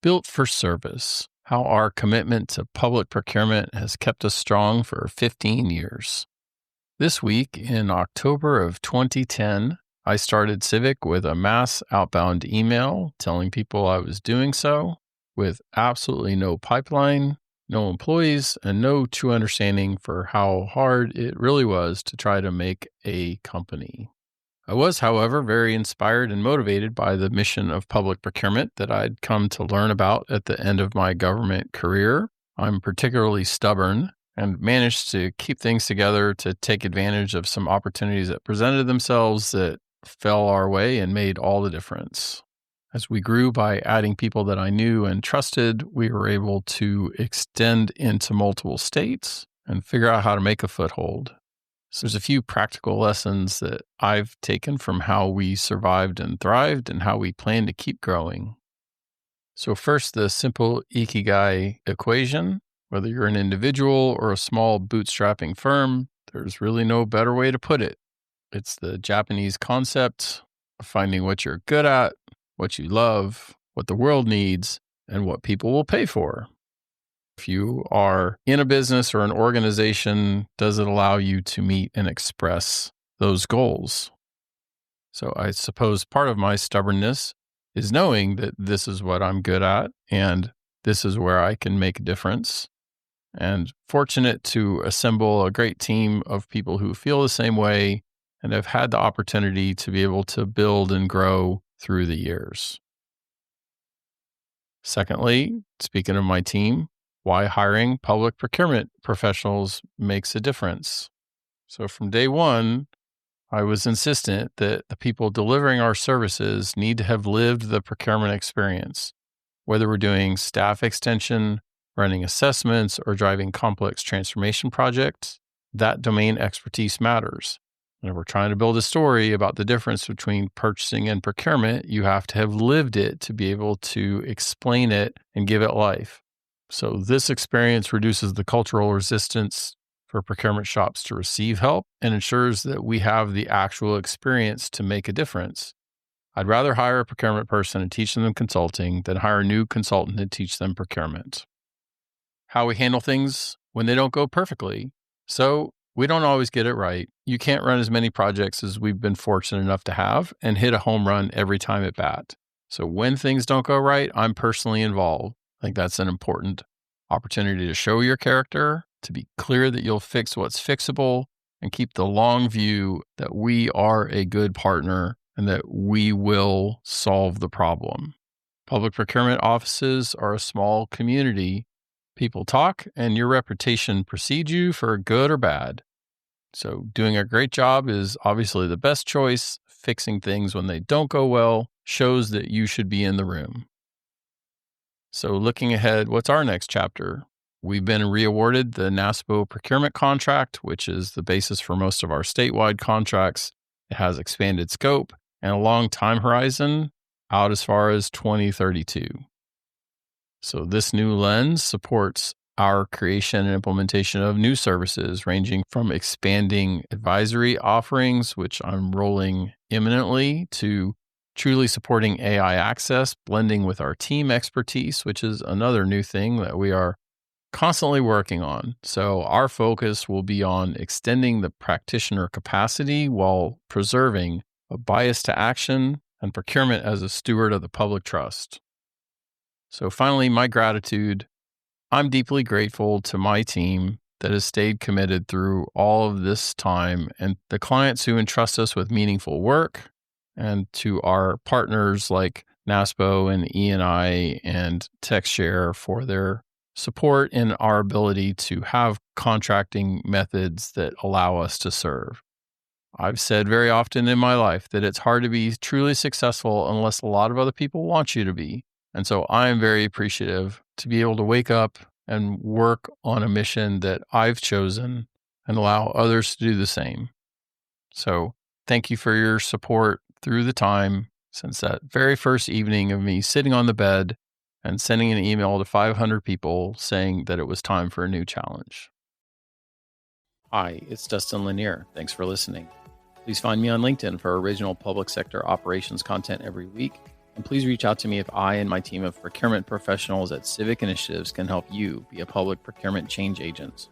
built for service, how our commitment to public procurement has kept us strong for 15 years. This week, in October of 2010, I started Civic with a mass outbound email telling people I was doing so, with absolutely no pipeline, no employees, and no true understanding for how hard it really was to try to make a company. I was, however, very inspired and motivated by the mission of public procurement that I'd come to learn about at the end of my government career. I'm particularly stubborn and managed to keep things together to take advantage of some opportunities that presented themselves that fell our way and made all the difference. As we grew by adding people that I knew and trusted, we were able to extend into multiple states and figure out how to make a foothold. So there's a few practical lessons that I've taken from how we survived and thrived and how we plan to keep growing. So first, the simple Ikigai equation. Whether you're an individual or a small bootstrapping firm, there's really no better way to put it. It's the Japanese concept of finding what you're good at, what you love, what the world needs, and what people will pay for. If you are in a business or an organization, does it allow you to meet and express those goals? So I suppose part of my stubbornness is knowing that this is what I'm good at and this is where I can make a difference. And fortunate to assemble a great team of people who feel the same way and have had the opportunity to be able to build and grow through the years. Secondly, speaking of my team, why hiring public procurement professionals makes a difference. So from day one, I was insistent that the people delivering our services need to have lived the procurement experience, whether we're doing staff extension, running assessments, or driving complex transformation projects. That domain expertise matters. And if we're trying to build a story about the difference between purchasing and procurement, you have to have lived it to be able to explain it and give it life. So this experience reduces the cultural resistance for procurement shops to receive help and ensures that we have the actual experience to make a difference. I'd rather hire a procurement person and teach them consulting than hire a new consultant and teach them procurement. How we handle things when they don't go perfectly. So we don't always get it right. You can't run as many projects as we've been fortunate enough to have and hit a home run every time at bat. So when things don't go right, I'm personally involved. I think that's an important opportunity to show your character, to be clear that you'll fix what's fixable, and keep the long view that we are a good partner and that we will solve the problem. Public procurement offices are a small community. People talk, and your reputation precedes you for good or bad. So doing a great job is obviously the best choice. Fixing things when they don't go well shows that you should be in the room. So looking ahead, what's our next chapter? We've been re-awarded the NASPO procurement contract, which is the basis for most of our statewide contracts. It has expanded scope and a long time horizon out as far as 2032. So this new lens supports our creation and implementation of new services, ranging from expanding advisory offerings, which I'm rolling imminently, to truly supporting AI access, blending with our team expertise, which is another new thing that we are constantly working on. So our focus will be on extending the practitioner capacity while preserving a bias to action and procurement as a steward of the public trust. So finally, my gratitude. I'm deeply grateful to my team that has stayed committed through all of this time and the clients who entrust us with meaningful work, and to our partners like NASPO and E&I and TechShare for their support in our ability to have contracting methods that allow us to serve. I've said very often in my life that it's hard to be truly successful unless a lot of other people want you to be. And so I'm very appreciative to be able to wake up and work on a mission that I've chosen and allow others to do the same. So thank you for your support through the time since that very first evening of me sitting on the bed and sending an email to 500 people saying that it was time for a new challenge. Hi, it's Dustin Lanier. Thanks for listening. Please find me on LinkedIn for original public sector operations content every week. And please reach out to me if I and my team of procurement professionals at Civic Initiatives can help you be a public procurement change agent.